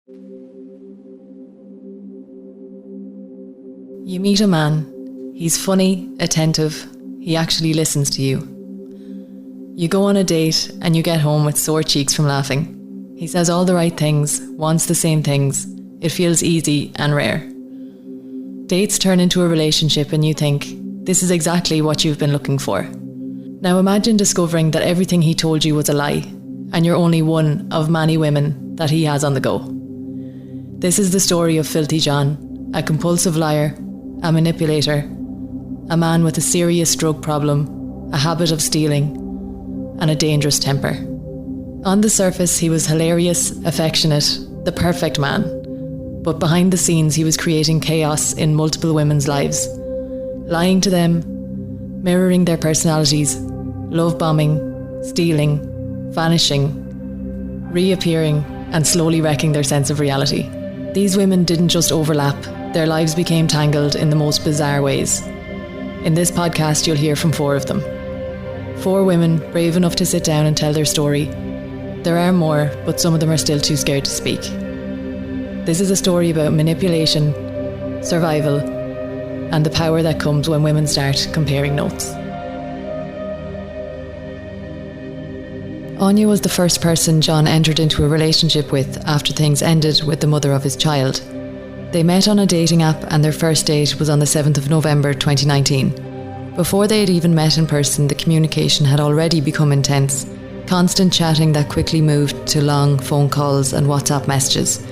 You meet a man. He's funny, attentive. He actually listens to you. You go on a date and you get home with sore cheeks from laughing. He says all the right things, wants the same things. It feels easy and rare. Dates turn into a relationship and you think, this is exactly what you've been looking for. Now imagine discovering that everything he told you was a lie, and you're only one of many women that he has on the go. This is the story of Filthy John, a compulsive liar, a manipulator, a man with a serious drug problem, a habit of stealing, and a dangerous temper. On the surface, he was hilarious, affectionate, the perfect man. But behind the scenes, he was creating chaos in multiple women's lives, lying to them, mirroring their personalities, love bombing, stealing, vanishing, reappearing, and slowly wrecking their sense of reality. These women didn't just overlap, their lives became tangled in the most bizarre ways. In this podcast, you'll hear from 4 of them. 4 women brave enough to sit down and tell their story. There are more, but some of them are still too scared to speak. This is a story about manipulation, survival, and the power that comes when women start comparing notes. Aine was the first person John entered into a relationship with after things ended with the mother of his child. They met on a dating app and their first date was on the 7th of November 2019. Before they had even met in person, the communication had already become intense. Constant chatting that quickly moved to long phone calls and WhatsApp messages.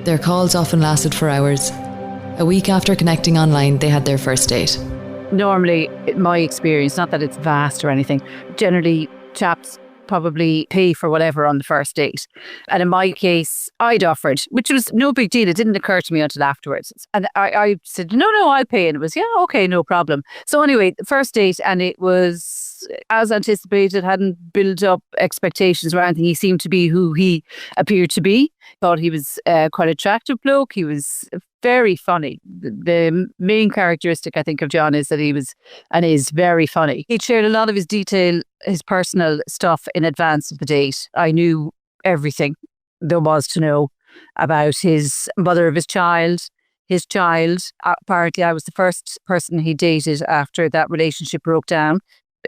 Their calls often lasted for hours. A week after connecting online, they had their first date. Normally, in my experience, not that it's vast or anything, generally chaps probably pay for whatever on the first date. And in my case, I'd offered, which was no big deal. It didn't occur to me until afterwards. And I said, no, I'll pay. And it was, yeah, okay, no problem. So anyway, the first date, and it was as anticipated, hadn't built up expectations or anything. He seemed to be who he appeared to be. Thought he was quite attractive bloke. He was very funny. The main characteristic, I think, of John is that he was and is very funny. He shared a lot of his personal stuff in advance of the date. I knew everything there was to know about his mother of his child, his child. Apparently, I was the first person he dated after that relationship broke down.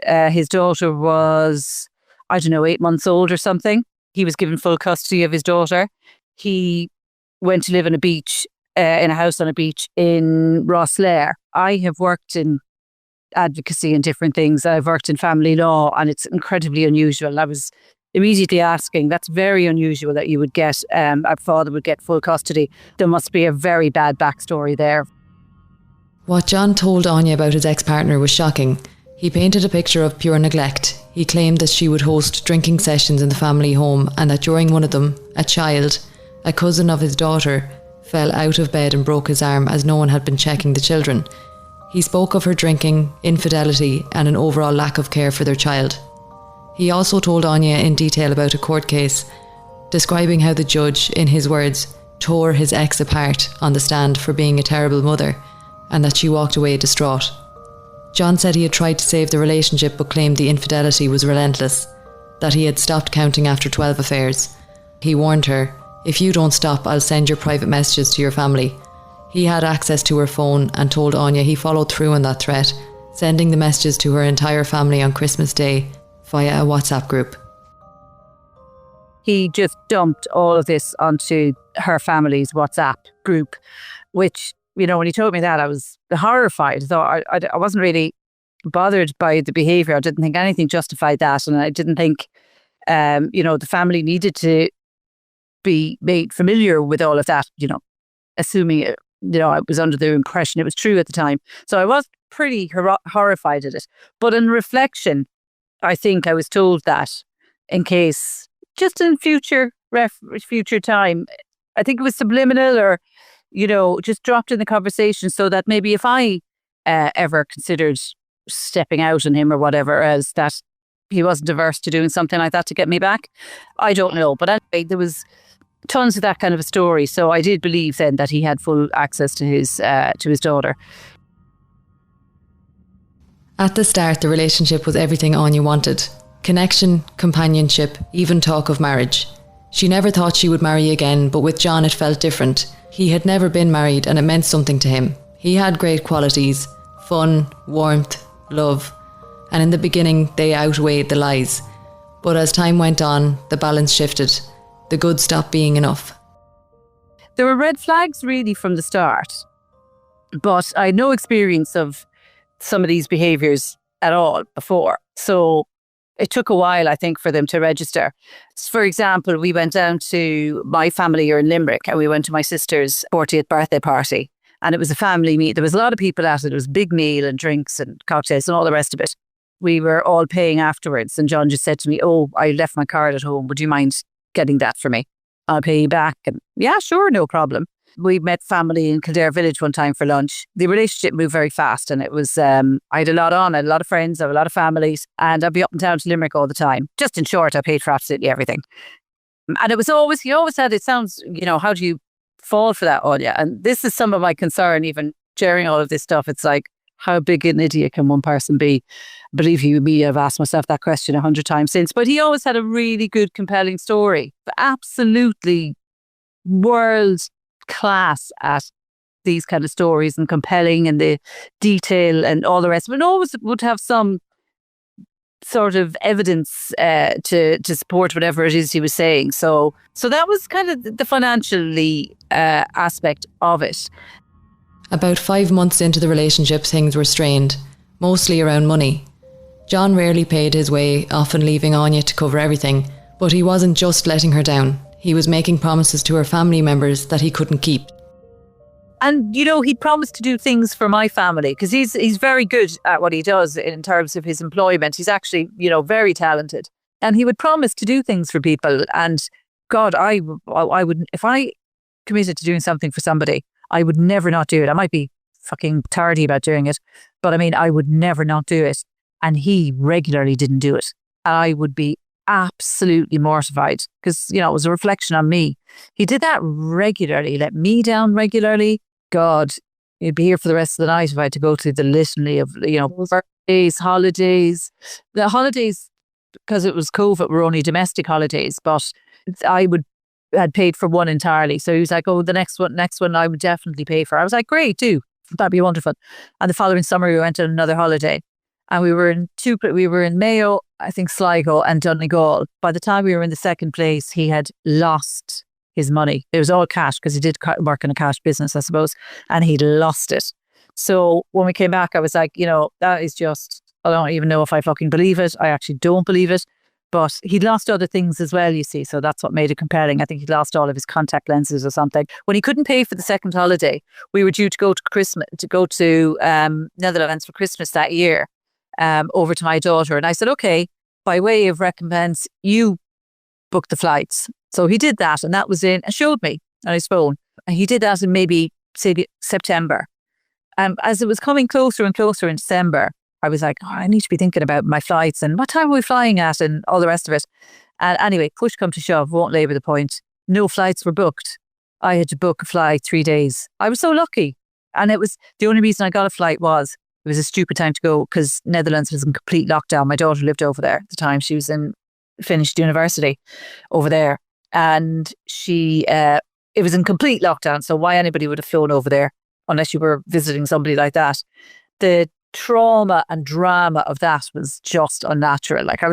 His daughter was, 8 months old or something. He was given full custody of his daughter. He went to live on a beach, in a house on a beach in Rosslare. I have worked in advocacy and different things. I've worked in family law, and it's incredibly unusual. I was immediately asking, that's very unusual that you would get, a father would get full custody. There must be a very bad backstory there. What John told Aine about his ex-partner was shocking. He painted a picture of pure neglect. He claimed that she would host drinking sessions in the family home and that during one of them, a child, a cousin of his daughter, fell out of bed and broke his arm as no one had been checking the children. He spoke of her drinking, infidelity and an overall lack of care for their child. He also told Aine in detail about a court case, describing how the judge, in his words, tore his ex apart on the stand for being a terrible mother and that she walked away distraught. John said he had tried to save the relationship but claimed the infidelity was relentless, that he had stopped counting after 12 affairs. He warned her, if you don't stop, I'll send your private messages to your family. He had access to her phone and told Aine he followed through on that threat, sending the messages to her entire family on Christmas Day via a WhatsApp group. He just dumped all of this onto her family's WhatsApp group, which, when he told me that, I was horrified. So I wasn't really bothered by the behaviour. I didn't think anything justified that. And I didn't think, the family needed to be made familiar with all of that, assuming, I was under the impression it was true at the time. So I was pretty horrified at it. But in reflection, I think I was told that in case, just in future time, I think it was subliminal or, just dropped in the conversation so that maybe if I ever considered stepping out on him or whatever, as that he wasn't averse to doing something like that to get me back. I don't know. But anyway, there was tons of that kind of a story. So I did believe then that he had full access to his daughter. At the start, the relationship was everything Aine wanted. Connection, companionship, even talk of marriage. She never thought she would marry again, but with John it felt different. He had never been married and it meant something to him. He had great qualities: fun, warmth, love. And in the beginning they outweighed the lies. But as time went on, the balance shifted. The good stopped being enough. There were red flags really from the start, but I had no experience of some of these behaviours at all before. So it took a while, I think, for them to register. For example, we went down to my family here in Limerick and we went to my sister's 40th birthday party. And it was a family meet. There was a lot of people at it. It was a big meal and drinks and cocktails and all the rest of it. We were all paying afterwards. And John just said to me, "Oh, I left my card at home. Would you mind getting that for me? I'll pay you back." And yeah, sure, no problem. We met family in Kildare Village one time for lunch. The relationship moved very fast and it was, I had a lot on, I had a lot of friends, I had a lot of families, and I'd be up and down to Limerick all the time. Just in short, I paid for absolutely everything. And it was always, he always said, it sounds, how do you fall for that, Anya? And this is some of my concern, even sharing all of this stuff. It's like, how big an idiot can one person be? Believe you me, I've asked myself that question 100 times since. But he always had a really good, compelling story. Absolutely world class at these kind of stories and compelling and the detail and all the rest of it. And always would have some sort of evidence to support whatever it is he was saying. So that was kind of the financially aspect of it. About 5 months into the relationship, things were strained, mostly around money. John rarely paid his way, often leaving Anya to cover everything, but he wasn't just letting her down. He was making promises to her family members that he couldn't keep. And, he promised to do things for my family because he's very good at what he does in terms of his employment. He's actually, very talented. And he would promise to do things for people. And God, I would, if I committed to doing something for somebody, I would never not do it. I might be fucking tardy about doing it, but I mean, I would never not do it. And he regularly didn't do it. I would be absolutely mortified because, it was a reflection on me. He did that regularly, let me down regularly. God, you'd be here for the rest of the night if I had to go through the litany of, birthdays, holidays. The holidays, because it was COVID, were only domestic holidays, but I had paid for one entirely. So he was like, "Oh, the next one I would definitely pay for." I was like, "Great, do. That'd be wonderful." And the following summer we went on another holiday. And we were in Mayo, I think Sligo and Donegal. By the time we were in the second place, he had lost his money. It was all cash because he did work in a cash business, I suppose, and he'd lost it. So when we came back, I was like, that is just, I don't even know if I fucking believe it. I actually don't believe it. But he'd lost other things as well, you see. So that's what made it compelling. I think he'd lost all of his contact lenses or something. When he couldn't pay for the second holiday, we were due to go to Netherlands for Christmas that year. Over to my daughter. And I said, "Okay, by way of recompense, you book the flights." So he did that, and that was and showed me on his phone. And he did that in maybe, say, September. As it was coming closer and closer in December, I was like, I need to be thinking about my flights and what time are we flying at and all the rest of it. And anyway, push come to shove, won't labour the point. No flights were booked. I had to book a flight 3 days. I was so lucky. And it was the only reason I got a flight was it was a stupid time to go because Netherlands was in complete lockdown. My daughter lived over there at the time. She was finished university over there. And it was in complete lockdown. So why anybody would have flown over there unless you were visiting somebody like that? The trauma and drama of that was just unnatural. Like I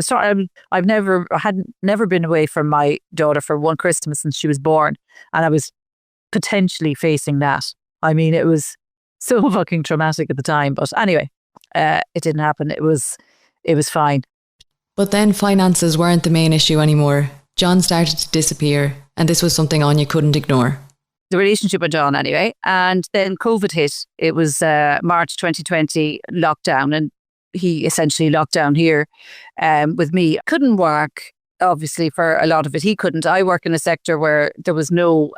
hadn't never been away from my daughter for one Christmas since she was born. And I was potentially facing that. I mean, it was so fucking traumatic at the time. But anyway, it didn't happen. It was fine. But then finances weren't the main issue anymore. John started to disappear, and this was something Anya couldn't ignore. The relationship went on anyway. And then COVID hit. It was March 2020 lockdown, and he essentially locked down here with me. Couldn't work, obviously, for a lot of it. He couldn't. I work in a sector where there was no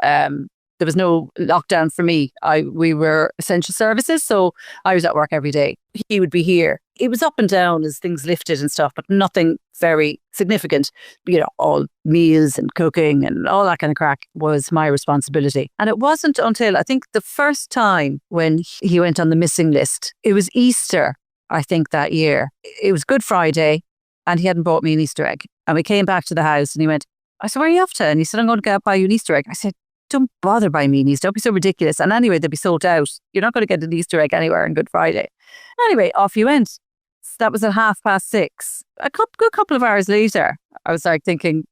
lockdown for me. We were essential services, so I was at work every day. He would be here. It was up and down as things lifted and stuff, but nothing very significant. All meals and cooking and all that kind of crack was my responsibility. And it wasn't until I think the first time when he went on the missing list, it was Easter, I think that year. It was Good Friday and he hadn't bought me an Easter egg. And we came back to the house and he went, I said, where are you off to? And he said, I'm going to go buy you an Easter egg. I said, don't bother buying me an Easter. Don't be so ridiculous. And anyway, they'll be sold out. You're not going to get an Easter egg anywhere on Good Friday. Anyway, off he went. So that was at 6:30. Good couple of hours later, I was like thinking,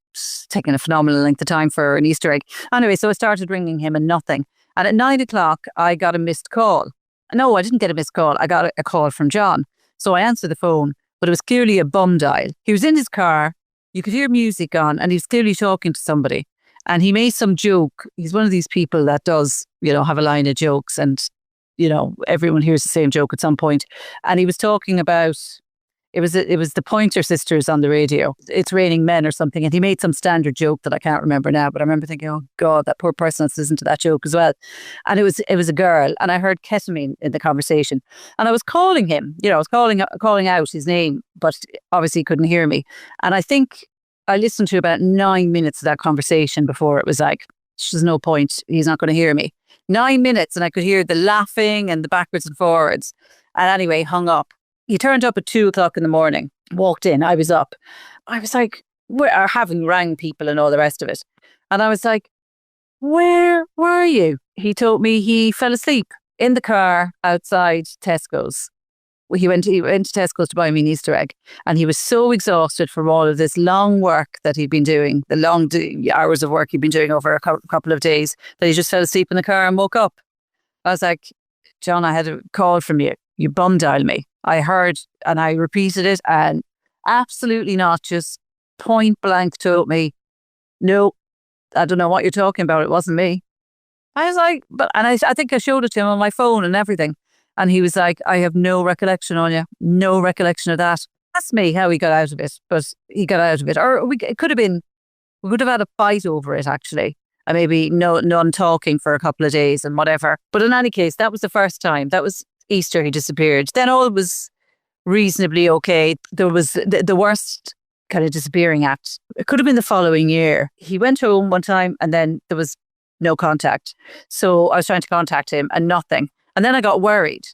taking a phenomenal length of time for an Easter egg. Anyway, so I started ringing him and nothing. And at 9:00, I got a missed call. No, I didn't get a missed call. I got a call from John. So I answered the phone, but it was clearly a bum dial. He was in his car. You could hear music on and he was clearly talking to somebody. And he made some joke. He's one of these people that does, have a line of jokes and, everyone hears the same joke at some point. And he was talking about, it was the Pointer Sisters on the radio. It's Raining Men or something. And he made some standard joke that I can't remember now, but I remember thinking, oh God, that poor person has listened to that joke as well. And it was a girl. And I heard ketamine in the conversation. And I was calling him, I was calling out his name, but obviously he couldn't hear me. And I think I listened to about 9 minutes of that conversation before it was like, there's no point. He's not going to hear me. 9 minutes and I could hear the laughing and the backwards and forwards. And anyway, hung up. He turned up at 2:00 in the morning, walked in. I was up. I was like, having rang people and all the rest of it. And I was like, where were you? He told me he fell asleep in the car outside Tesco's. He went to Tesco's to buy me an Easter egg. And he was so exhausted from all of this long work that he'd been doing, the long hours of work he'd been doing over a couple of days, that he just fell asleep in the car and woke up. I was like, John, I had a call from you. You bum dialed me. I heard and I repeated it and absolutely not, just point blank told me, no, I don't know what you're talking about. It wasn't me. I was like, I think I showed it to him on my phone and everything. And he was like, I have no recollection on you. No recollection of that. Ask me how he got out of it, but he got out of it. Or it could have been, we could have had a fight over it actually. And maybe none talking for a couple of days and whatever. But in any case, that was the first time. That was Easter, he disappeared. Then all was reasonably okay. There was the worst kind of disappearing act. It could have been the following year. He went home one time and then there was no contact. So I was trying to contact him and nothing. And then I got worried.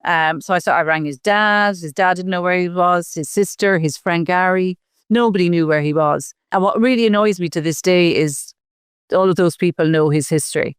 So I rang his dad. His dad didn't know where he was. His sister, his friend Gary. Nobody knew where he was. And what really annoys me to this day is all of those people know his history.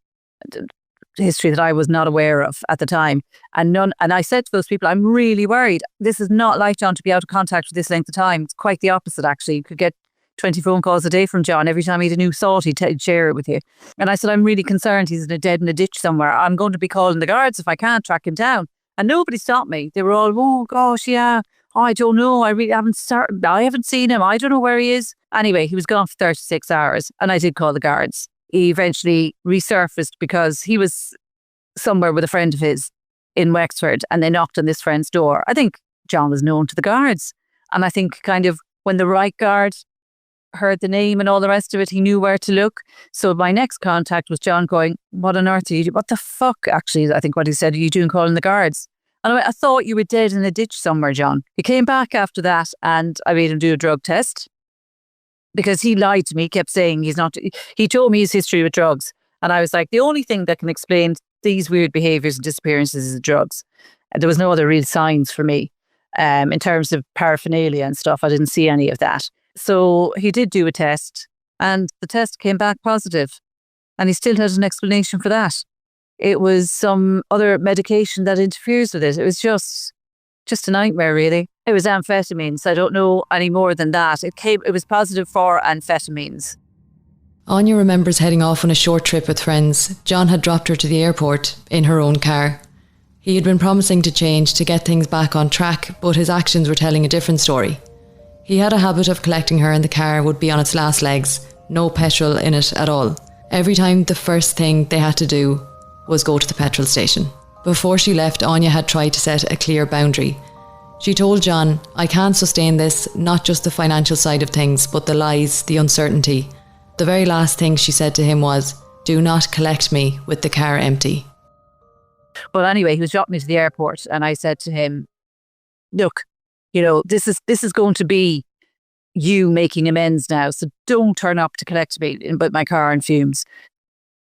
History that I was not aware of at the time. And I said to those people, I'm really worried. This is not like John to be out of contact for this length of time. It's quite the opposite, actually. You could get 20 phone calls a day from John. Every time he had a new thought, he'd share it with you. And I said, I'm really concerned he's dead in a ditch somewhere. I'm going to be calling the guards if I can't track him down. And nobody stopped me. They were all, oh gosh, yeah. Oh, I don't know. I haven't seen him. I don't know where he is. Anyway, he was gone for 36 hours and I did call the guards. He eventually resurfaced because he was somewhere with a friend of his in Wexford and they knocked on this friend's door. I think John was known to the guards. And I think kind of when the right guard heard the name and all the rest of it, he knew where to look. So my next contact was John going, what on earth are you doing? What the fuck, actually, I think what he said, are you doing calling the guards? And I thought you were dead in a ditch somewhere, John. He came back after that and I made him do a drug test because he lied to me. He kept saying he told me his history with drugs. And I was like, the only thing that can explain these weird behaviours and disappearances is the drugs. And there was no other real signs for me in terms of paraphernalia and stuff. I didn't see any of that. So he did do a test and the test came back positive and he still had an explanation for that. It was some other medication that interferes with it. It was just a nightmare, really. It was amphetamines. I don't know any more than that. It was positive for amphetamines. Anya remembers heading off on a short trip with friends. John had dropped her to the airport in her own car. He had been promising to change to get things back on track, but his actions were telling a different story. He had a habit of collecting her and the car would be on its last legs, no petrol in it at all. Every time the first thing they had to do was go to the petrol station. Before she left, Anya had tried to set a clear boundary. She told John, I can't sustain this, not just the financial side of things, but the lies, the uncertainty. The very last thing she said to him was, do not collect me with the car empty. Well, anyway, he was dropping me to the airport and I said to him, look, this is going to be you making amends now. So don't turn up to collect me with my car in fumes.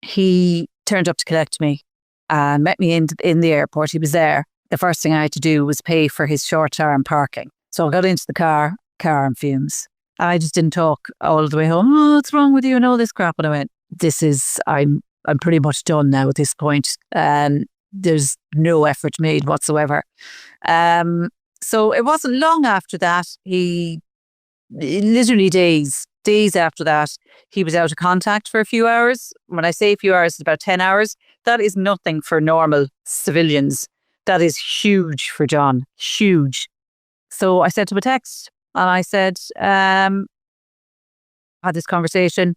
He turned up to collect me and met me in the airport. He was there. The first thing I had to do was pay for his short-term parking. So I got into the car in fumes. And I just didn't talk all the way home. Oh, what's wrong with you and all this crap? And I went, I'm pretty much done now at this point. There's no effort made whatsoever. So it wasn't long after that, literally days after that, he was out of contact for a few hours. When I say a few hours, it's about 10 hours. That is nothing for normal civilians. That is huge for John, huge. So I sent him a text and I said, had this conversation,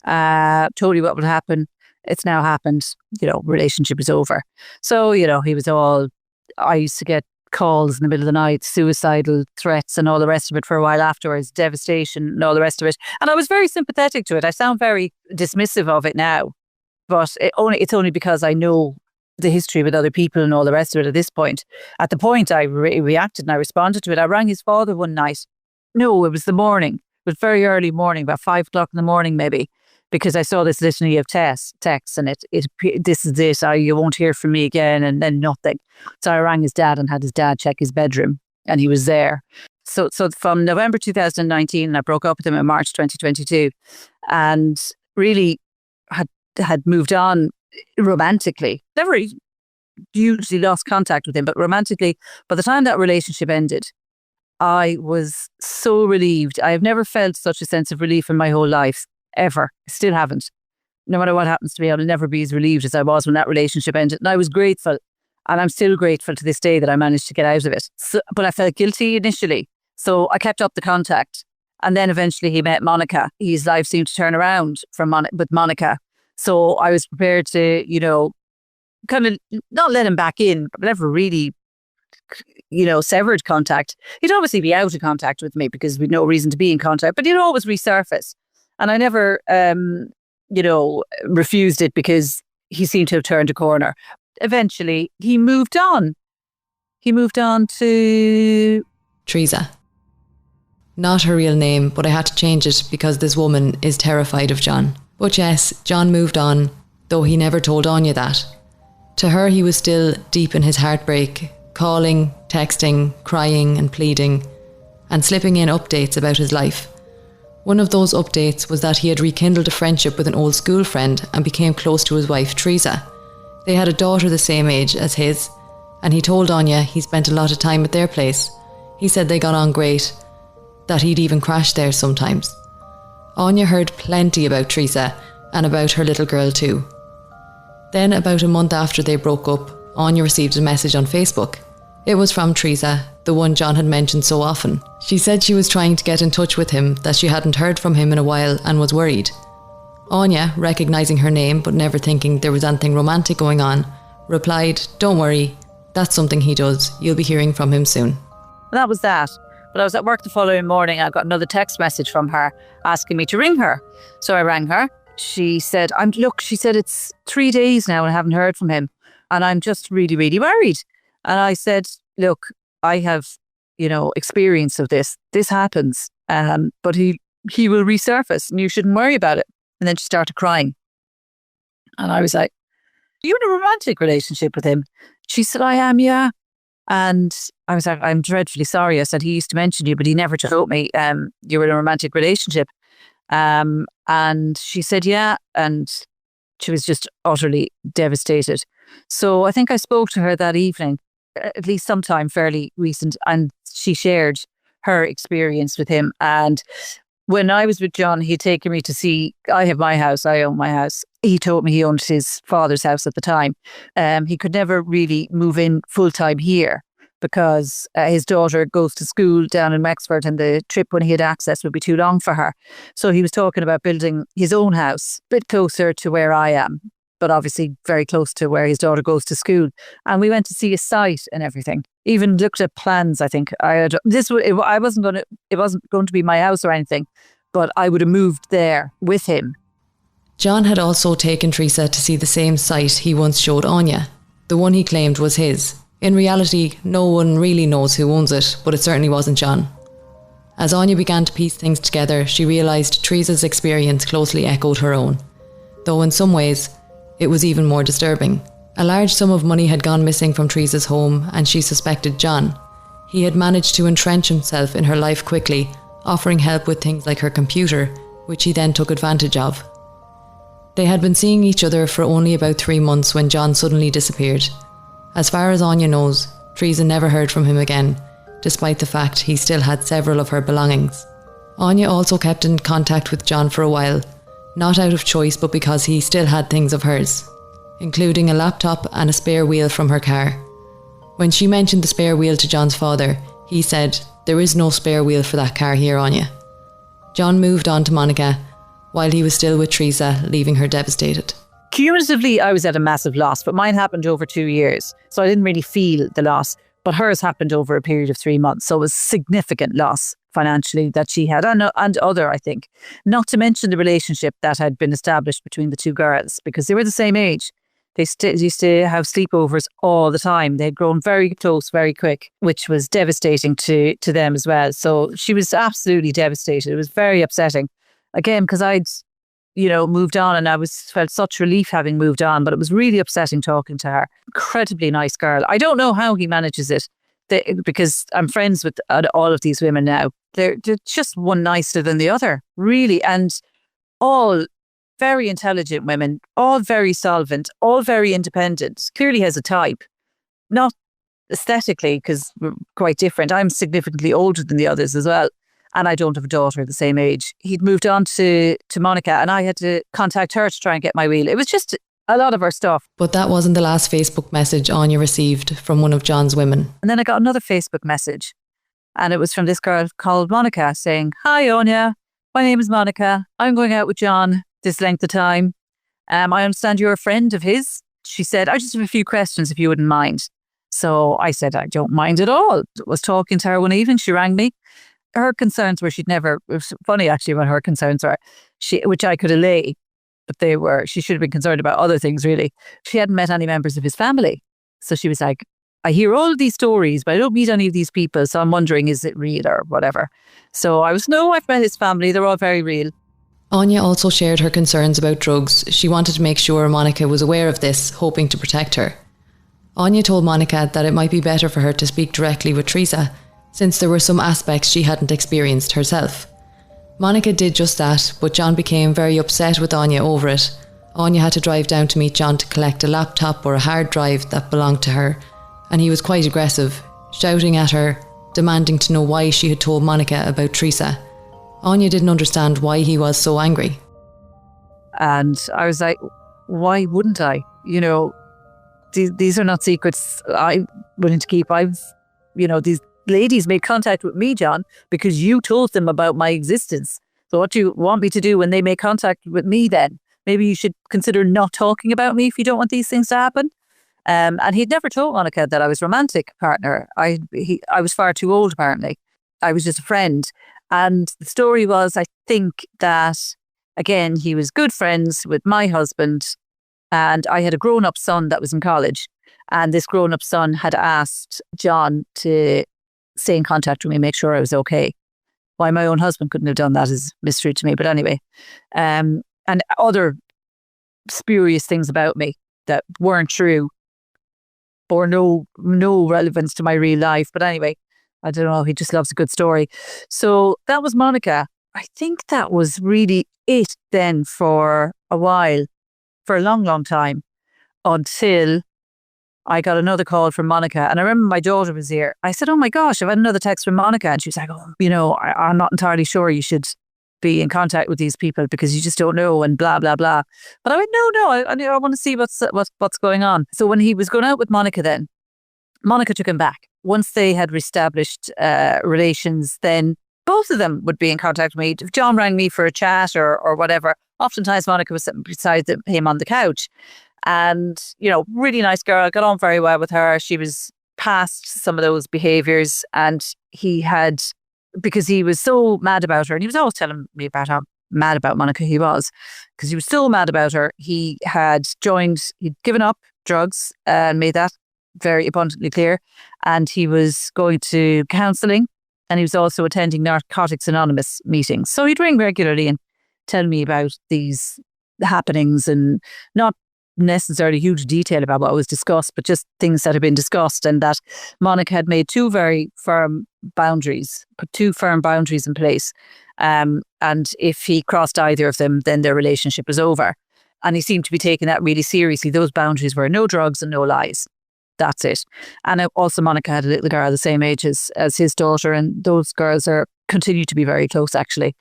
told you what would happen. It's now happened, relationship is over. So, he was I used to get calls in the middle of the night, suicidal threats and all the rest of it for a while afterwards, devastation and all the rest of it. And I was very sympathetic to it. I sound very dismissive of it now, but it's only because I know the history with other people and all the rest of it at this point. At the point I reacted and I responded to it. I rang his father one night. No, it was the morning. It was very early morning, about 5 o'clock in the morning maybe, because I saw this litany of texts and this is it. You won't hear from me again, and then nothing. So I rang his dad and had his dad check his bedroom, and he was there. So from November 2019, I broke up with him in March 2022, and really had moved on romantically. Never usually lost contact with him, but romantically, by the time that relationship ended, I was so relieved. I have never felt such a sense of relief in my whole life. Ever. I still haven't. No matter what happens to me, I'll never be as relieved as I was when that relationship ended. And I was grateful, and I'm still grateful to this day that I managed to get out of it. So, but I felt guilty initially. So I kept up the contact. And then eventually he met Monica. His life seemed to turn around with Monica. So I was prepared to, kind of not let him back in, but never really, severed contact. He'd obviously be out of contact with me because we'd no reason to be in contact, but he'd always resurface. And I never, refused it because he seemed to have turned a corner. Eventually, he moved on. He moved on to... Teresa. Not her real name, but I had to change it because this woman is terrified of John. But yes, John moved on, though he never told Aine that. To her, he was still deep in his heartbreak, calling, texting, crying and pleading, and slipping in updates about his life. One of those updates was that he had rekindled a friendship with an old school friend and became close to his wife, Teresa. They had a daughter the same age as his, and he told Aine he spent a lot of time at their place. He said they got on great, that he'd even crashed there sometimes. Aine heard plenty about Teresa and about her little girl too. Then, about a month after they broke up, Aine received a message on Facebook. It was from Teresa, the one John had mentioned so often. She said she was trying to get in touch with him, that she hadn't heard from him in a while and was worried. Aine, recognising her name but never thinking there was anything romantic going on, replied, "Don't worry, that's something he does. You'll be hearing from him soon." That was that. But I was at work the following morning. I got another text message from her asking me to ring her. So I rang her. She said, she said, it's 3 days now and I haven't heard from him. And I'm just really, really worried. And I said, look, I have, experience of this. This happens. But he will resurface and you shouldn't worry about it. And then she started crying. And I was like, are you in a romantic relationship with him? She said, I am, yeah. And I was like, I'm dreadfully sorry. I said, he used to mention you, but he never told me you were in a romantic relationship. And she said, yeah. And she was just utterly devastated. So I think I spoke to her that evening, at least sometime fairly recent, and she shared her experience with him. And when I was with John, he'd taken me to see, I have my house, I own my house. He told me he owned his father's house at the time. He could never really move in full time here because his daughter goes to school down in Wexford and the trip when he had access would be too long for her. So he was talking about building his own house a bit closer to where I am, but obviously very close to where his daughter goes to school. And we went to see a site and everything. Even looked at plans. I think it wasn't going to be my house or anything, but I would have moved there with him. John had also taken Teresa to see the same site he once showed Aine, the one he claimed was his. In reality, no one really knows who owns it, but it certainly wasn't John. As Aine began to piece things together, she realised Teresa's experience closely echoed her own, though in some ways, it was even more disturbing. A large sum of money had gone missing from Teresa's home and she suspected John. He had managed to entrench himself in her life quickly, offering help with things like her computer, which he then took advantage of. They had been seeing each other for only about 3 months when John suddenly disappeared. As far as Aine knows, Teresa never heard from him again, despite the fact he still had several of her belongings. Aine also kept in contact with John for a while, not out of choice but because he still had things of hers, including a laptop and a spare wheel from her car. When she mentioned the spare wheel to John's father, he said, "There is no spare wheel for that car here, Aine." John moved on to Monica, while he was still with Teresa, leaving her devastated. Cumulatively, I was at a massive loss, but mine happened over 2 years. So I didn't really feel the loss, but hers happened over a period of 3 months. So it was significant loss financially that she had, and other, I think. Not to mention the relationship that had been established between the two girls, because they were the same age. They used to have sleepovers all the time. They had grown very close, very quick, which was devastating to them as well. So she was absolutely devastated. It was very upsetting. Again, because I'd, moved on, and I felt such relief having moved on, but it was really upsetting talking to her. Incredibly nice girl. I don't know how he manages it, because I'm friends with all of these women now. They're just one nicer than the other, really, and all very intelligent women, all very solvent, all very independent. Clearly has a type, not aesthetically, because we're quite different. I'm significantly older than the others as well. And I don't have a daughter the same age. He'd moved on to Monica, and I had to contact her to try and get my wheel. It was just a lot of her stuff. But that wasn't the last Facebook message Aine received from one of John's women. And then I got another Facebook message, and it was from this girl called Monica saying, "Hi Aine, my name is Monica. I'm going out with John this length of time. I understand you're a friend of his." She said, "I just have a few questions if you wouldn't mind." So I said, "I don't mind at all." I was talking to her one evening. She rang me. Her concerns were it was funny actually what her concerns were, which I could allay, but she should have been concerned about other things really. She hadn't met any members of his family. So she was like, "I hear all of these stories, but I don't meet any of these people. So I'm wondering, is it real or whatever?" So no, I've met his family. They're all very real. Aine also shared her concerns about drugs. She wanted to make sure Monica was aware of this, hoping to protect her. Aine told Monica that it might be better for her to speak directly with Teresa, since there were some aspects she hadn't experienced herself. Monica did just that, but John became very upset with Aine over it. Aine had to drive down to meet John to collect a laptop or a hard drive that belonged to her, and he was quite aggressive, shouting at her, demanding to know why she had told Monica about Teresa. Aine didn't understand why he was so angry. And I was like, why wouldn't I? These are not secrets I'm willing to keep. These ladies made contact with me, John, because you told them about my existence. So what do you want me to do when they make contact with me then? Maybe you should consider not talking about me if you don't want these things to happen. And he'd never told Monica that I was a romantic partner. I was far too old, apparently. I was just a friend. And the story was, I think that, again, he was good friends with my husband, and I had a grown-up son that was in college. And this grown-up son had asked John to stay in contact with me, make sure I was okay. Why my own husband couldn't have done that is a mystery to me. But anyway, and other spurious things about me that weren't true or no relevance to my real life. But anyway, I don't know, he just loves a good story. So that was Monica. I think that was really it then for a while, for a long, long time, until I got another call from Monica. And I remember my daughter was here. I said, "Oh my gosh, I've had another text from Monica." And she was like, I'm not entirely sure you should be in contact with these people because you just don't know and blah, blah, blah. But I went, no, I want to see what's going on. So when he was going out with Monica then, Monica took him back. Once they had reestablished relations, then both of them would be in contact with me. If John rang me for a chat or whatever, oftentimes Monica was sitting beside him on the couch. And, really nice girl, got on very well with her. She was past some of those behaviours, and because he was so mad about her, and he was always telling me about how mad about Monica he was, because he was so mad about her. He'd given up drugs and made that very abundantly clear. And he was going to counselling, and he was also attending Narcotics Anonymous meetings. So he'd ring regularly and tell me about these happenings, and not necessarily huge detail about what was discussed, but just things that had been discussed, and that Monica had made two very firm boundaries, put two firm boundaries in place. And if he crossed either of them, then their relationship was over. And he seemed to be taking that really seriously. Those boundaries were no drugs and no lies. That's it. And also Monica had a little girl the same age as his daughter, and those girls continue to be very close, actually.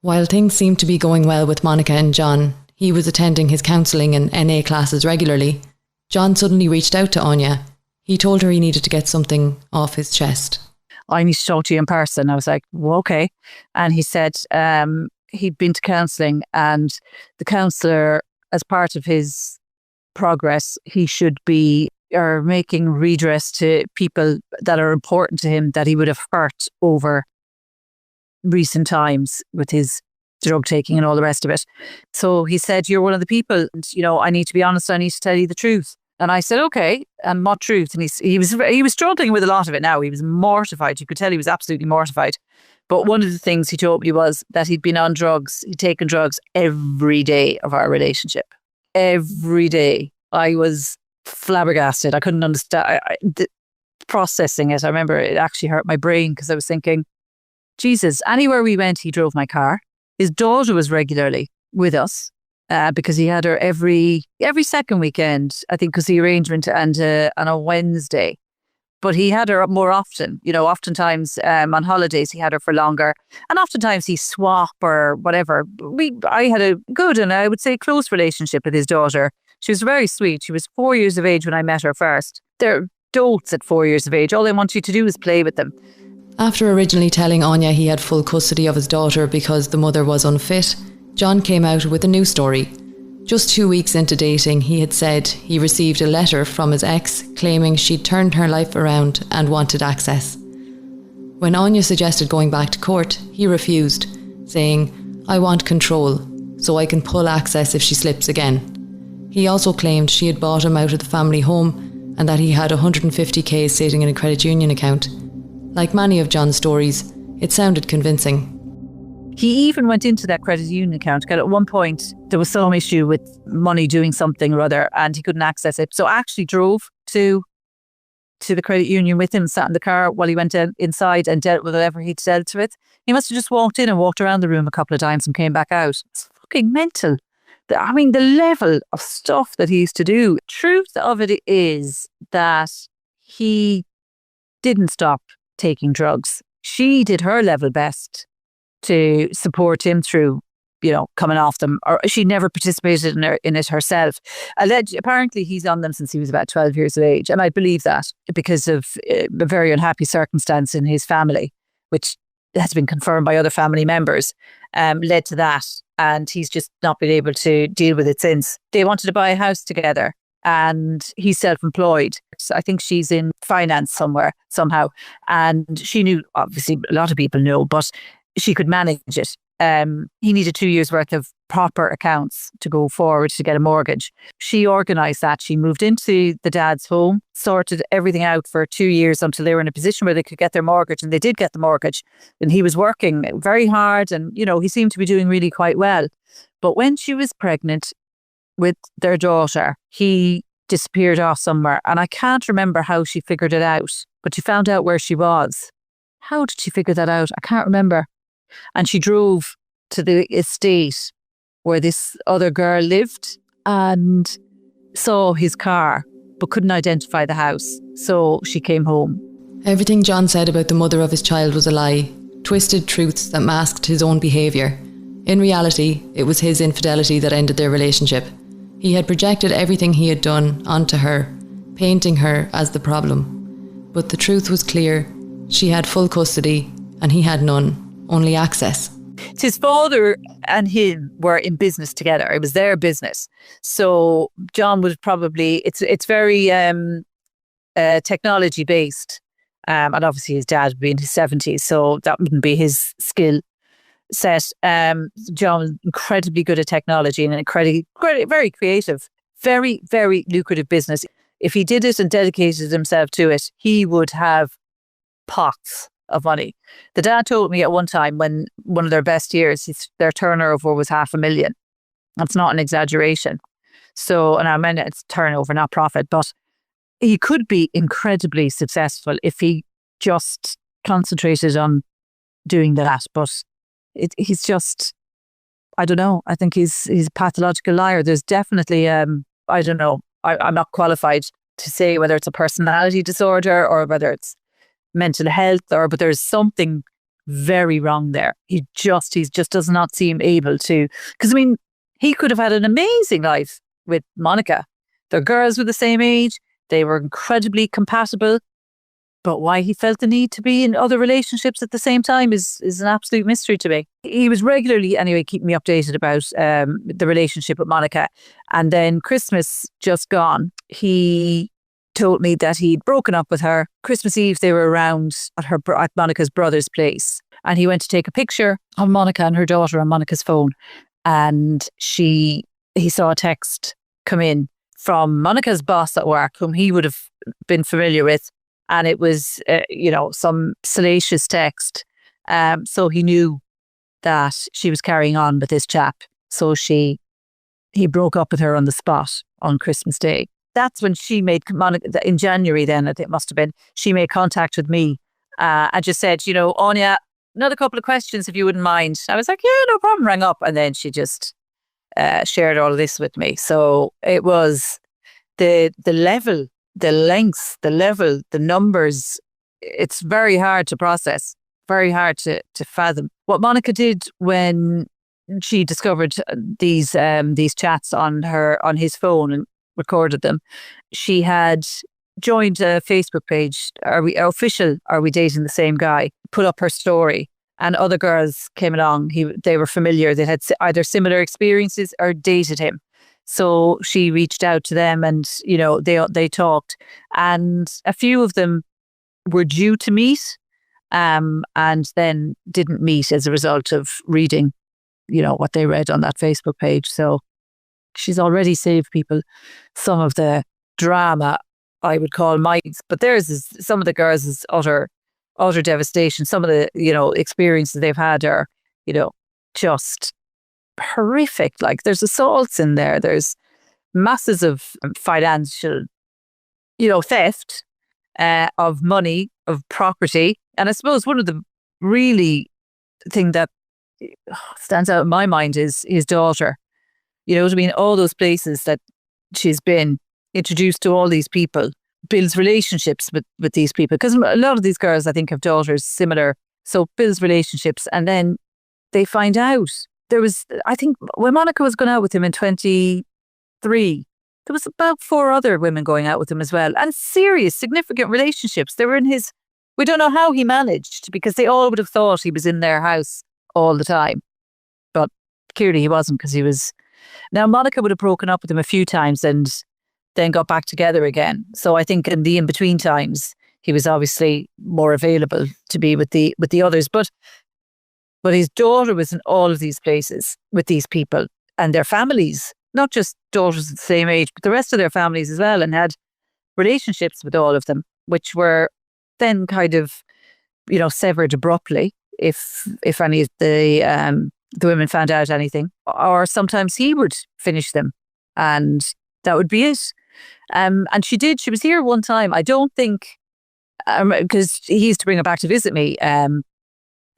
While things seemed to be going well with Monica and John, he was attending his counselling and NA classes regularly. John suddenly reached out to Aine. He told her he needed to get something off his chest. I need to talk to you in person. I was like, well, okay. And he said he'd been to counselling, and the counsellor, as part of his progress, he should be making redress to people that are important to him that he would have hurt over recent times with his drug taking and all the rest of it. So he said, you're one of the people, and, I need to be honest, I need to tell you the truth. And I said, okay, and what truth? And he was struggling with a lot of it now. He was mortified. You could tell he was absolutely mortified. But one of the things he told me was that he'd been on drugs. He'd taken drugs every day of our relationship. Every day. I was flabbergasted. I couldn't understand processing it. I remember it actually hurt my brain because I was thinking, Jesus, anywhere we went, he drove my car. His daughter was regularly with us because he had her every second weekend, I think, because the arrangement and on a Wednesday. But he had her more often. Oftentimes on holidays he had her for longer, and oftentimes he swap or whatever. I had a good and I would say close relationship with his daughter. She was very sweet. She was 4 years of age when I met her first. They're dolts at 4 years of age. All they want you to do is play with them. After originally telling Aine he had full custody of his daughter because the mother was unfit, John came out with a new story. Just 2 weeks into dating, he had said he received a letter from his ex claiming she'd turned her life around and wanted access. When Aine suggested going back to court, he refused, saying, I want control, so I can pull access if she slips again. He also claimed she had bought him out of the family home and that he had 150k sitting in a credit union account. Like many of John's stories, it sounded convincing. He even went into that credit union account because at one point there was some issue with money doing something or other and he couldn't access it. So I actually drove to the credit union with him, sat in the car while he went inside and dealt with whatever he'd dealt with. He must have just walked in and walked around the room a couple of times and came back out. It's fucking mental. The level of stuff that he used to do. Truth of it is that he didn't stop taking drugs. She did her level best to support him through, coming off them, or she never participated in it herself. Apparently he's on them since he was about 12 years of age, and I believe that because of a very unhappy circumstance in his family, which has been confirmed by other family members, led to that, and he's just not been able to deal with it since. They wanted to buy a house together, and he's self-employed. So I think she's in finance somehow. And she knew, obviously a lot of people know, but she could manage it. He needed 2 years worth of proper accounts to go forward to get a mortgage. She organised that. She moved into the dad's home, sorted everything out for 2 years until they were in a position where they could get their mortgage, and they did get the mortgage. And he was working very hard, and he seemed to be doing really quite well. But when she was pregnant with their daughter, he disappeared off somewhere, and I can't remember how she figured it out, but she found out where she was. How did she figure that out? I can't remember. And she drove to the estate where this other girl lived and saw his car, but couldn't identify the house. So she came home. Everything John said about the mother of his child was a lie, twisted truths that masked his own behaviour. In reality, it was his infidelity that ended their relationship. He had projected everything he had done onto her, painting her as the problem. But the truth was clear. She had full custody and he had none. Only access. His father and him were in business together. It was their business. So John would probably, it's very technology based. And obviously his dad would be in his 70s, so that wouldn't be his skill set. John was incredibly good at technology and very creative. Very, very lucrative business. If he did it and dedicated himself to it, he would have pots of money. The dad told me at one time, when one of their best years, their turnover was 500,000. That's not an exaggeration. So, and I mean, it's turnover, not profit, but he could be incredibly successful if he just concentrated on doing that. But he's just, I don't know. I think he's a pathological liar. There's definitely, I don't know. I'm not qualified to say whether it's a personality disorder or whether it's mental health, but there's something very wrong there. He just does not seem able to, because I mean, he could have had an amazing life with Monica. Their girls were the same age. They were incredibly compatible. But why he felt the need to be in other relationships at the same time is an absolute mystery to me. He was regularly, anyway, keeping me updated about the relationship with Monica. And then Christmas just gone, he told me that he'd broken up with her. Christmas Eve, they were around at Monica's brother's place. And he went to take a picture of Monica and her daughter on Monica's phone. And he saw a text come in from Monica's boss at work, whom he would have been familiar with. And it was, some salacious text. So he knew that she was carrying on with this chap. So he broke up with her on the spot on Christmas Day. That's when she made, Monica, in January then, I think it must have been, she made contact with me and just said, Anya, another couple of questions if you wouldn't mind. I was like, yeah, no problem, rang up. And then she just shared all of this with me. So it was the level, the lengths, the level, the numbers. It's very hard to process, very hard to fathom. What Monica did when she discovered these chats on his phone and recorded them, she had joined a Facebook page, Are We Dating the Same Guy? Put up her story, and other girls came along. They were familiar. They had either similar experiences or dated him. So she reached out to them and, they talked, and a few of them were due to meet and then didn't meet as a result of reading, what they read on that Facebook page. So she's already saved people some of the drama, I would call mine, but some of the girls is utter devastation. Some of the, experiences they've had are, just horrific. Like, there's assaults in there, there's masses of financial, theft of money, of property. And I suppose one of the really thing that stands out in my mind is his daughter. You know what I mean? All those places that she's been introduced to, all these people, builds relationships with these people. Because a lot of these girls, I think, have daughters similar. So builds relationships, and then they find out. There was, I think, when Monica was going out with him in 23, there was about 4 other women going out with him as well. And serious, significant relationships. They were in his, we don't know how he managed, because they all would have thought he was in their house all the time. But clearly he wasn't, because he was. Now, Monica would have broken up with him a few times and then got back together again. So I think in the in-between times, he was obviously more available to be with the others. But his daughter was in all of these places with these people and their families, not just daughters of the same age, but the rest of their families as well, and had relationships with all of them, which were then kind of, severed abruptly if any of the women found out anything, or sometimes he would finish them and that would be it. And she was here one time, I don't think, because he used to bring her back to visit me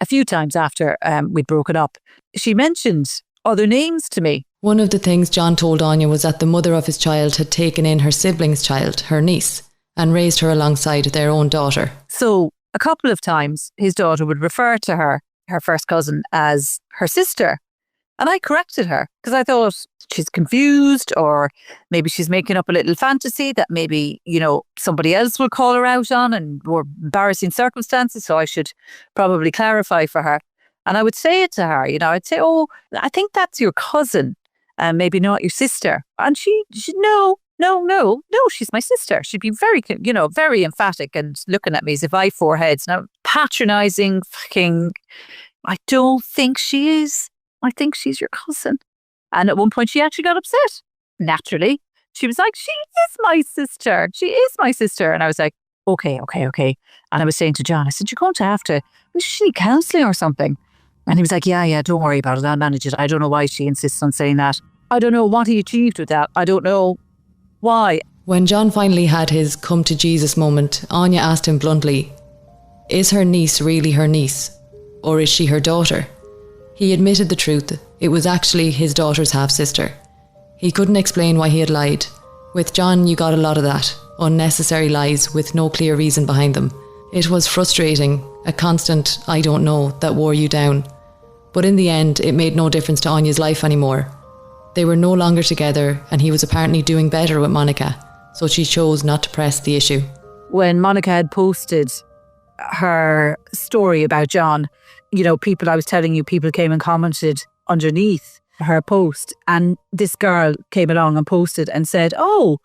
a few times after we'd broken up. She mentioned other names to me. One of the things John told Anya was that the mother of his child had taken in her sibling's child, her niece, and raised her alongside their own daughter. So a couple of times his daughter would refer to her first cousin, as her sister. And I corrected her because I thought she's confused, or maybe she's making up a little fantasy that maybe, somebody else will call her out on and more embarrassing circumstances. So I should probably clarify for her. And I would say it to her, I'd say, oh, I think that's your cousin and maybe not your sister. And she'd no, she's my sister. She'd be very, very emphatic and looking at me as if I 4 heads. Now, patronising, fucking, I don't think she is. I think she's your cousin. And at one point she actually got upset. Naturally. She was like, she is my sister. She is my sister. And I was like, okay. And I was saying to John, I said, you're going to have to, she need counselling or something. And he was like, yeah, don't worry about it. I'll manage it. I don't know why she insists on saying that. I don't know what he achieved with that. I don't know why. When John finally had his come to Jesus moment, Anya asked him bluntly, is her niece really her niece? Or is she her daughter? He admitted the truth. It was actually his daughter's half-sister. He couldn't explain why he had lied. With John, you got a lot of that. Unnecessary lies with no clear reason behind them. It was frustrating, a constant I don't know that wore you down. But in the end, it made no difference to Anya's life anymore. They were no longer together and he was apparently doing better with Monica, so she chose not to press the issue. When Monica had posted her story about John, people, I was telling you, people came and commented underneath her post, and this girl came along and posted and said, oh,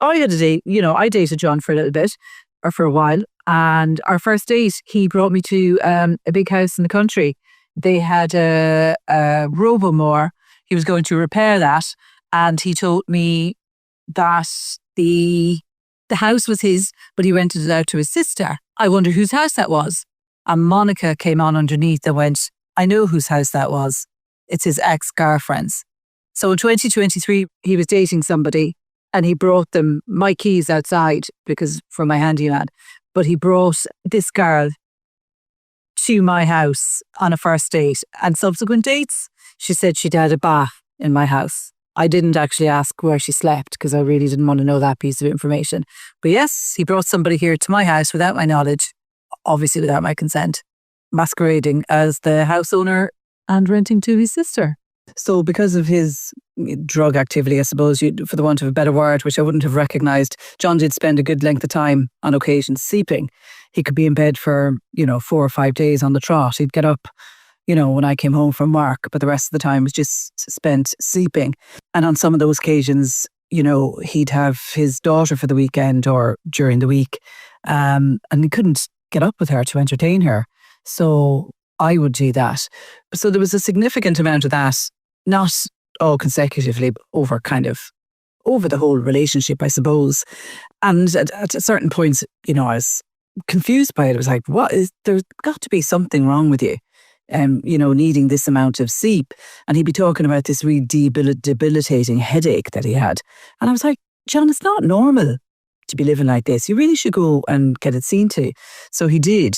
I had a date, I dated John for a little bit, or for a while, and our first date, he brought me to a big house in the country. They had a robo-mower. He was going to repair that, and he told me that the house was his, but he rented it out to his sister. I wonder whose house that was. And Monica came on underneath and went, I know whose house that was. It's his ex-girlfriend's. So in 2023, he was dating somebody and he brought them my keys outside because from my handyman. But he brought this girl to my house on a first date, and subsequent dates, she said she'd had a bath in my house. I didn't actually ask where she slept because I really didn't want to know that piece of information. But yes, he brought somebody here to my house without my knowledge, obviously without my consent, masquerading as the house owner and renting to his sister. So because of his drug activity, I suppose, for the want of a better word, which I wouldn't have recognised, John did spend a good length of time on occasion sleeping. He could be in bed for, 4 or 5 days on the trot. He'd get up, when I came home from work, but the rest of the time was just spent sleeping. And on some of those occasions, he'd have his daughter for the weekend or during the week, and he couldn't get up with her to entertain her. So I would do that. So there was a significant amount of that, not all consecutively, but over the whole relationship, I suppose. And at certain points, I was confused by it. I was like, there's got to be something wrong with you, needing this amount of sleep. And he'd be talking about this really debilitating headache that he had. And I was like, John, it's not normal to be living like this. You really should go and get it seen to. So he did.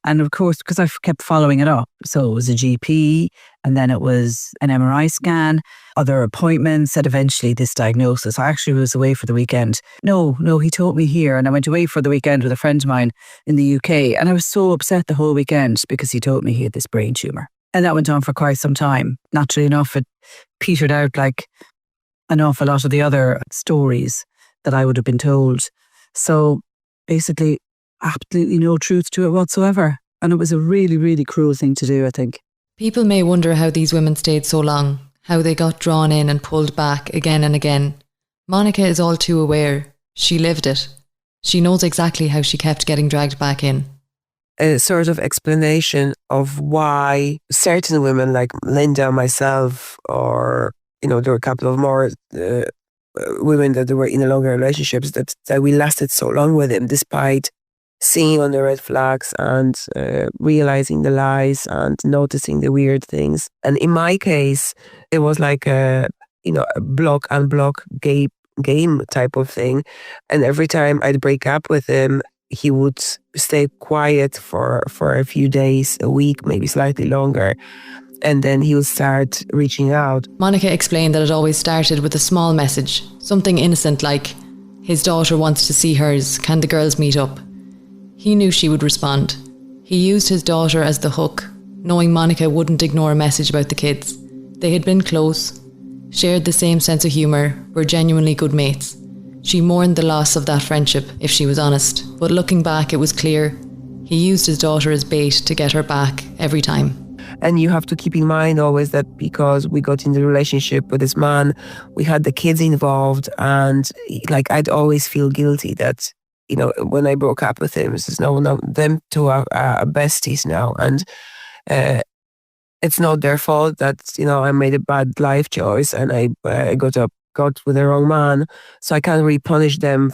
And of course, because I kept following it up. So it was a GP, and then it was an MRI scan, other appointments, and eventually this diagnosis. I actually was away for the weekend. No, he told me here, and I went away for the weekend with a friend of mine in the UK, and I was so upset the whole weekend because he told me he had this brain tumour. And that went on for quite some time. Naturally enough, it petered out like an awful lot of the other stories that I would have been told. So basically, absolutely no truth to it whatsoever. And it was a really, really cruel thing to do, I think. People may wonder how these women stayed so long, how they got drawn in and pulled back again and again. Monica is all too aware. She lived it. She knows exactly how she kept getting dragged back in. A sort of explanation of why certain women like Linda, myself, or, there were a couple of more women that were in a longer relationships that we lasted so long with him, despite seeing on the red flags and realizing the lies and noticing the weird things. And in my case, it was like a block unblock game type of thing. And every time I'd break up with him, he would stay quiet for a few days, a week, maybe slightly longer. And then he would start reaching out. Monica explained that it always started with a small message, something innocent like, his daughter wants to see hers, can the girls meet up? He knew she would respond. He used his daughter as the hook, knowing Monica wouldn't ignore a message about the kids. They had been close, shared the same sense of humour, were genuinely good mates. She mourned the loss of that friendship, if she was honest, but looking back it was clear he used his daughter as bait to get her back every time. And you have to keep in mind always that because we got in the relationship with this man, we had the kids involved, and I'd always feel guilty that, when I broke up with him, it says, no, them two are besties now. And it's not their fault that, I made a bad life choice and I got with the wrong man. So I can't really punish them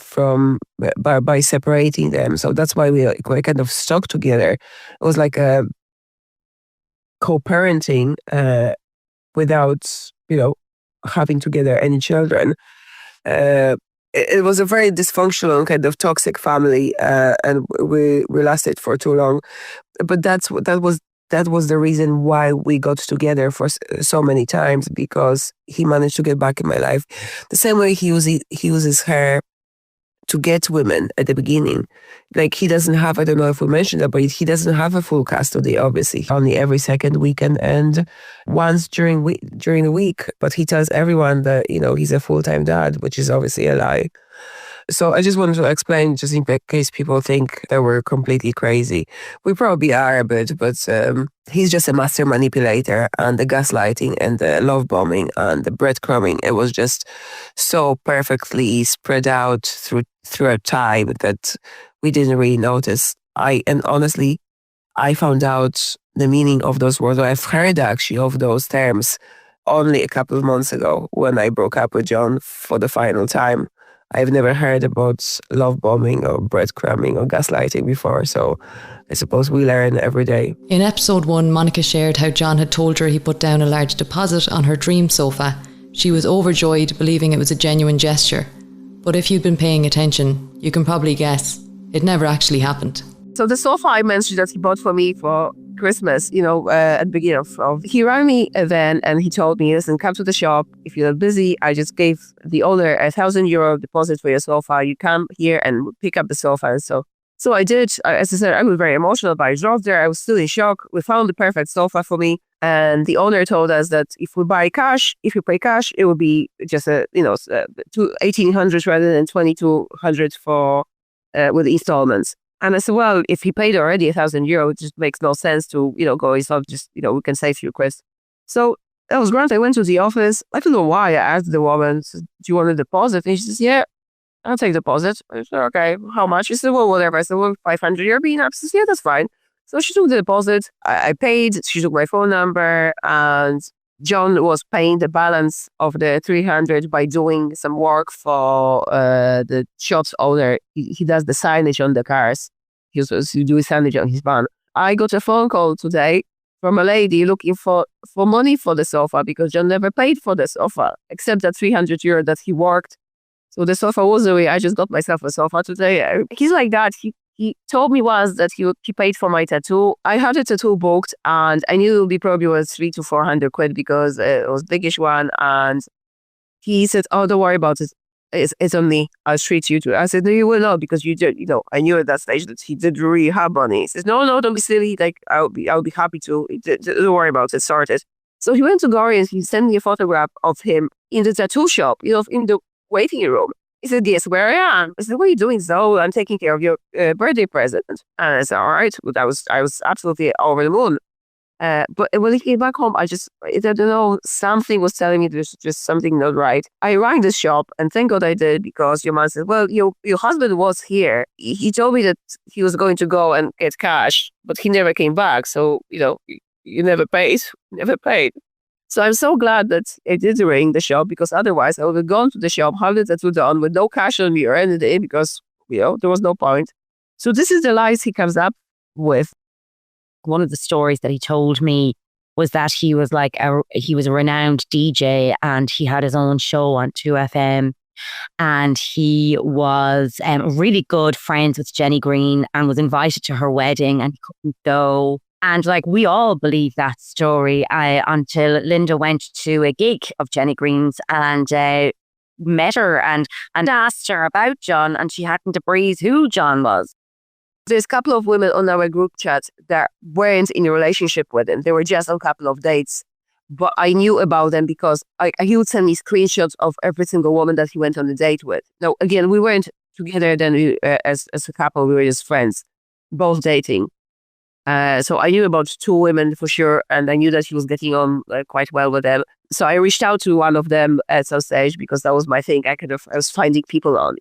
by separating them. So that's why we kind of stuck together. It was like a co-parenting without, having together any children. It was a very dysfunctional kind of toxic family, and we lasted for too long. But that was the reason why we got together for so many times, because he managed to get back in my life the same way he uses her to get women at the beginning. Like, he doesn't have, I don't know if we mentioned that, but he doesn't have a full custody, obviously. Only every second weekend and once during the week. But he tells everyone that, he's a full-time dad, which is obviously a lie. So I just wanted to explain, just in case people think that we're completely crazy. We probably are a bit, but he's just a master manipulator, and the gaslighting and the love bombing and the breadcrumbing, it was just so perfectly spread out throughout time that we didn't really notice. And honestly, I found out the meaning of those words, or I've heard actually of those terms only a couple of months ago when I broke up with John for the final time. I've never heard about love bombing or breadcrumbing or gaslighting before, so I suppose we learn every day. In episode 1, Monica shared how John had told her he put down a large deposit on her dream sofa. She was overjoyed, believing it was a genuine gesture. But if you'd been paying attention, you can probably guess, it never actually happened. So the sofa I mentioned that he bought for me for Christmas, at the beginning of he rang me then, and he told me, listen, come to the shop. If you're busy, I just gave the owner €1,000 deposit for your sofa. You come here and pick up the sofa. And so I did. As I said, I was very emotional, but I drove there. I was still in shock. We found the perfect sofa for me. And the owner told us that if we pay cash, it will be just $1,800 rather than $2,200 for with installments. And I said, well, if he paid already €1,000, it just makes no sense to, go. It's not just, we can save you, Chris. So that was great. I went to the office. I don't know why. I asked the woman, do you want a deposit? And she says, yeah, I'll take deposit. I said, okay, how much? She said, well, whatever. I said, well, €500 I said, yeah, that's fine. So she took the deposit. I paid. She took my phone number, and John was paying the balance of the 300 by doing some work for the shop's owner. He does the signage on the cars. He was supposed to do signage on his van. I got a phone call today from a lady looking for money for the sofa, because John never paid for the sofa except that €300 that he worked. So the sofa was away. I just got myself a sofa today. He's like that. He told me once that he paid for my tattoo. I had a tattoo booked, and I knew it would be probably was £300 to £400 because it was a biggish one. And he said, "Oh, don't worry about it. It's on me. I'll treat you too." I said, "No, you will not, because you did. I knew at that stage that he did really have money." He says, "No, don't be silly. Like I'll be happy to. Don't worry about it. Sort it." So he went to Gary and he sent me a photograph of him in the tattoo shop. In the waiting room. He said, "Yes, where I am." I said, "What are you doing?" "So I'm taking care of your birthday present." And I said, "All right." But I was absolutely over the moon. But when he came back home, I don't know, something was telling me there's just something not right. I rang the shop, and thank God I did, because your man said, "Well, your husband was here. He told me that he was going to go and get cash, but he never came back. So, you never paid. Never paid." So I'm so glad that I did ring the shop, because otherwise I would have gone to the shop, had the tattoo done with no cash on me or anything, because, there was no point. So this is the lies he comes up with. One of the stories that he told me was that he was he was a renowned DJ, and he had his own show on 2FM, and he was really good friends with Jenny Green and was invited to her wedding, and he couldn't go. And we all believe that story until Linda went to a gig of Jenny Green's and met her and asked her about John, and she hadn't a breeze who John was. There's a couple of women on our group chat that weren't in a relationship with him. They were just on a couple of dates. But I knew about them because he would send me screenshots of every single woman that he went on a date with. Now, again, we weren't together then as a couple. We were just friends, both dating. So I knew about 2 women for sure, and I knew that he was getting on quite well with them. So I reached out to one of them at some stage, because that was my thing. I was finding people on,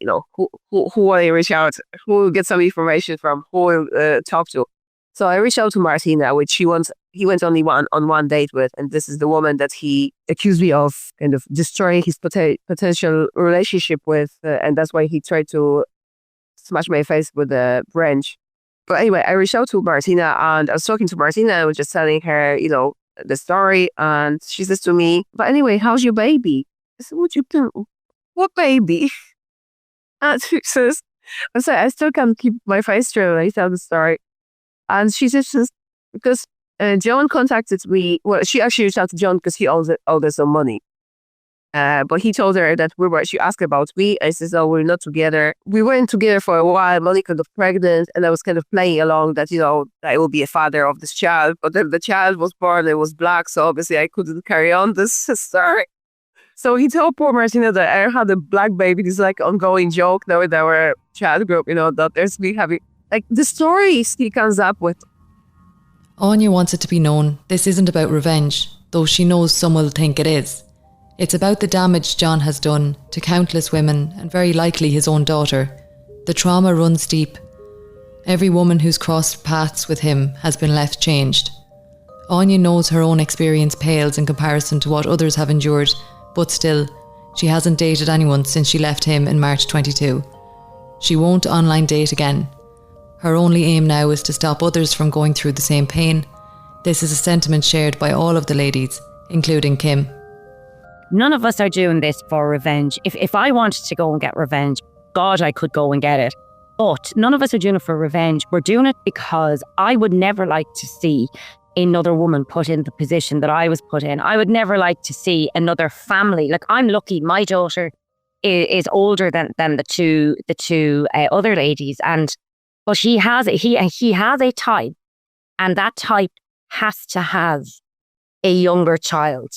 who I reach out, who will get some information from, who will talk to. So I reached out to Martina, which he went only on one date with, and this is the woman that he accused me of kind of destroying his potential relationship with, and that's why he tried to smash my face with a wrench. But anyway, I reached out to Martina, and I was talking to Martina, and I was just telling her, the story. And she says to me, "But anyway, how's your baby?" I said, what you do? What baby? And she says, I still can't keep my face straight when I tell the story. And she says, because John contacted me. Well, she actually reached out to John because he owed us some money. But he told her that she asked about me. I said, oh, we're not together. We weren't together for a while. Monica got pregnant, and I was kind of playing along that, I will be a father of this child. But then the child was born, it was black, so obviously I couldn't carry on this story. So he told poor Martina that I had a black baby. This like ongoing joke now with our child group, that there's me having, like, the stories he comes up with. Aine wants it to be known this isn't about revenge, though she knows some will think it is. It's about the damage John has done to countless women and very likely his own daughter. The trauma runs deep. Every woman who's crossed paths with him has been left changed. Aine knows her own experience pales in comparison to what others have endured, but still, she hasn't dated anyone since she left him in March 22. She won't online date again. Her only aim now is to stop others from going through the same pain. This is a sentiment shared by all of the ladies, including Kim. None of us are doing this for revenge. If I wanted to go and get revenge, God, I could go and get it. But none of us are doing it for revenge. We're doing it because I would never like to see another woman put in the position that I was put in. I would never like to see another family. Like, I'm lucky my daughter is older than the two other ladies, but he has a type, and that type has to have a younger child.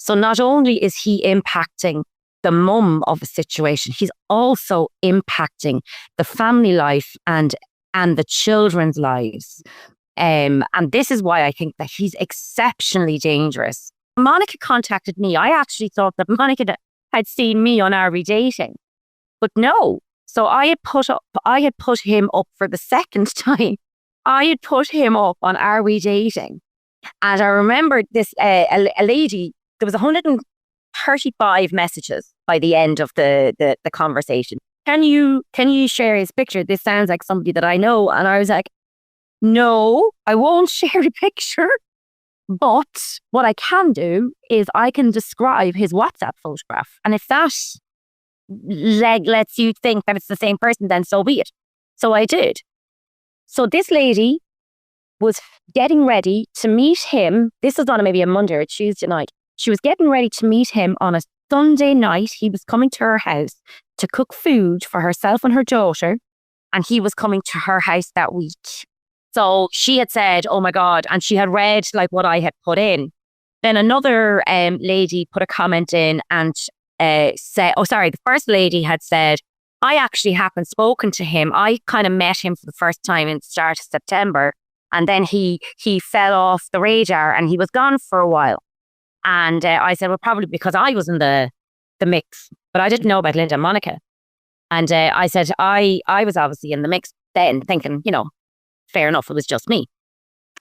So not only is he impacting the mum of the situation, he's also impacting the family life and the children's lives. And this is why I think that he's exceptionally dangerous. Monica contacted me. I actually thought that Monica had seen me on RB Dating, but no. So I had put him up for the second time. I had put him up on RB Dating, and I remember this a lady. There was 135 messages by the end of the conversation. Can you share his picture? This sounds like somebody that I know. And I was like, no, I won't share the picture. But what I can do is I can describe his WhatsApp photograph. And if that lets you think that it's the same person, then so be it. So I did. So this lady was getting ready to meet him. This was on maybe a Monday or Tuesday night. She was getting ready to meet him on a Sunday night. He was coming to her house to cook food for herself and her daughter, and he was coming to her house that week. So she had said, oh my God, and she had read like what I had put in. Then another lady put a comment in and said, the first lady had said, I actually haven't spoken to him. I kind of met him for the first time in the start of September, and then he fell off the radar and he was gone for a while. And I said, well, probably because I was in the mix, but I didn't know about Linda and Monica. And I said, I was obviously in the mix then, thinking, fair enough, it was just me.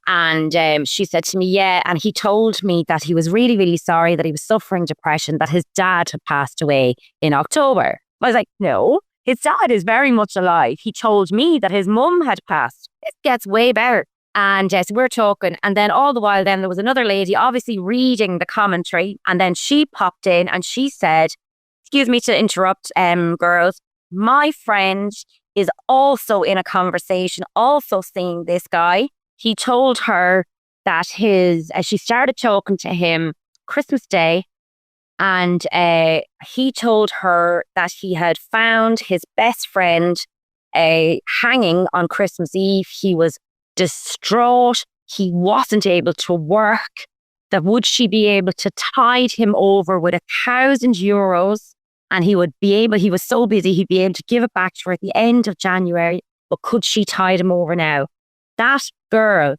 And she said to me, yeah. And he told me that he was really, really sorry, that he was suffering depression, that his dad had passed away in October. I was like, no, his dad is very much alive. He told me that his mum had passed. This gets way better. And so we're talking. And then all the while, then there was another lady obviously reading the commentary. And then she popped in and she said, excuse me to interrupt, girls, my friend is also in a conversation, also seeing this guy. He told her that as she started talking to him Christmas Day, and he told her that he had found his best friend hanging on Christmas Eve. He was distraught. He wasn't able to work. That would she be able to tide him over with €1,000, and he was so busy he'd be able to give it back to her at the end of January, but could she tide him over now? That girl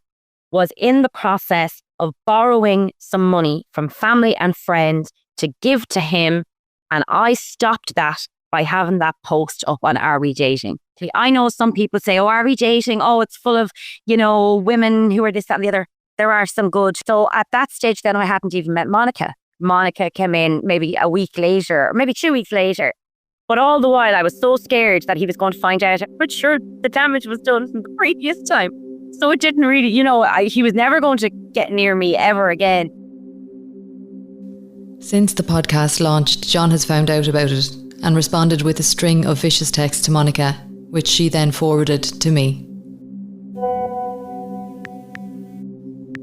was in the process of borrowing some money from family and friends to give to him, and I stopped that by having that post up on Are We Dating? I know some people say, oh, Are We Dating? Oh, it's full of, women who are this, that, and the other. There are some good. So at that stage, then I hadn't even met Monica. Monica came in maybe a week later, or maybe 2 weeks later. But all the while, I was so scared that he was going to find out. But sure, the damage was done from the previous time. So it didn't really, he was never going to get near me ever again. Since the podcast launched, John has found out about it and responded with a string of vicious texts to Monica, which she then forwarded to me.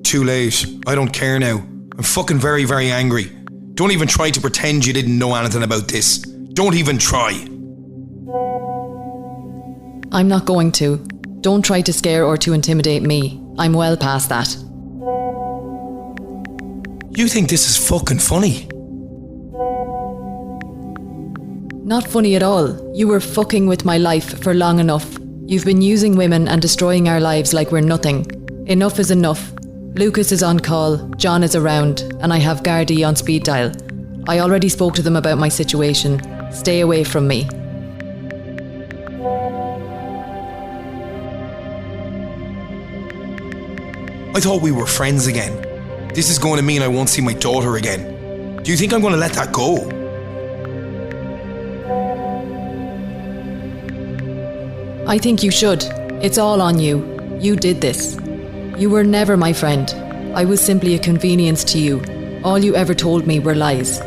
Too late. I don't care now. I'm fucking very, very angry. Don't even try to pretend you didn't know anything about this. Don't even try. I'm not going to. Don't try to scare or to intimidate me. I'm well past that. You think this is fucking funny? Not funny at all. You were fucking with my life for long enough. You've been using women and destroying our lives like we're nothing. Enough is enough. Lucas is on call, John is around, and I have Gardaí on speed dial. I already spoke to them about my situation. Stay away from me. I thought we were friends again. This is going to mean I won't see my daughter again. Do you think I'm going to let that go? I think you should. It's all on you. You did this. You were never my friend. I was simply a convenience to you. All you ever told me were lies.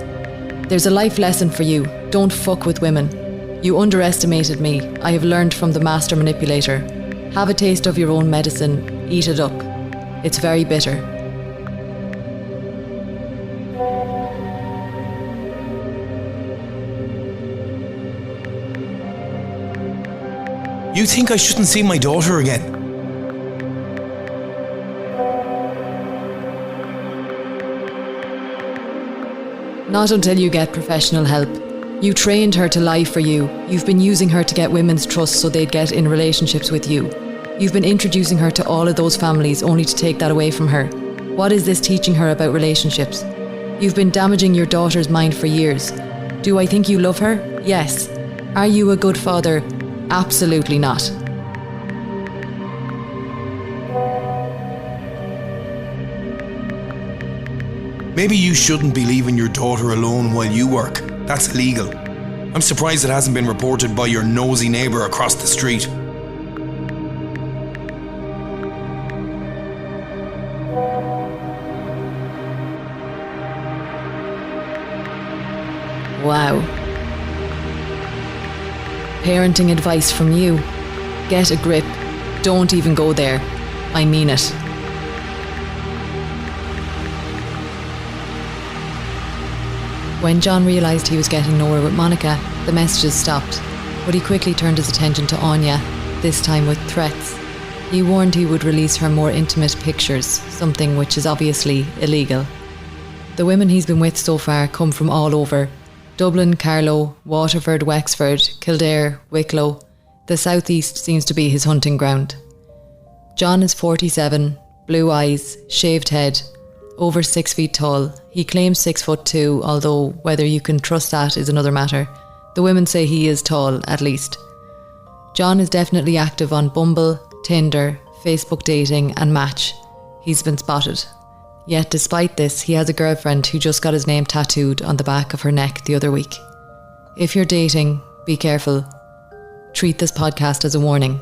There's a life lesson for you. Don't fuck with women. You underestimated me. I have learned from the master manipulator. Have a taste of your own medicine. Eat it up. It's very bitter. You think I shouldn't see my daughter again? Not until you get professional help. You trained her to lie for you. You've been using her to get women's trust so they'd get in relationships with you. You've been introducing her to all of those families only to take that away from her. What is this teaching her about relationships? You've been damaging your daughter's mind for years. Do I think you love her? Yes. Are you a good father? Absolutely not. Maybe you shouldn't be leaving your daughter alone while you work. That's illegal. I'm surprised it hasn't been reported by your nosy neighbour across the street. Wow. Parenting advice from you. Get a grip. Don't even go there. I mean it. When John realised he was getting nowhere with Monica, the messages stopped, but he quickly turned his attention to Aine, this time with threats. He warned he would release her more intimate pictures, something which is obviously illegal. The women he's been with so far come from all over: Dublin, Carlow, Waterford, Wexford, Kildare, Wicklow. The southeast seems to be his hunting ground. John is 47, blue eyes, shaved head, over 6 feet tall. He claims 6'2", although whether you can trust that is another matter. The women say he is tall, at least. John is definitely active on Bumble, Tinder, Facebook dating and Match. He's been spotted. Yet despite this, he has a girlfriend who just got his name tattooed on the back of her neck the other week. If you're dating, be careful. Treat this podcast as a warning.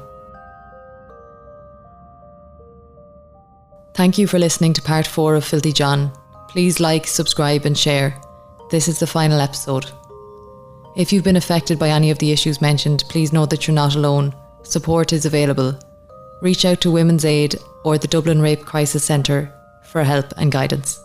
Thank you for listening to part 4 of Filthy John. Please like, subscribe and share. This is the final episode. If you've been affected by any of the issues mentioned, please know that you're not alone. Support is available. Reach out to Women's Aid or the Dublin Rape Crisis Centre for help and guidance.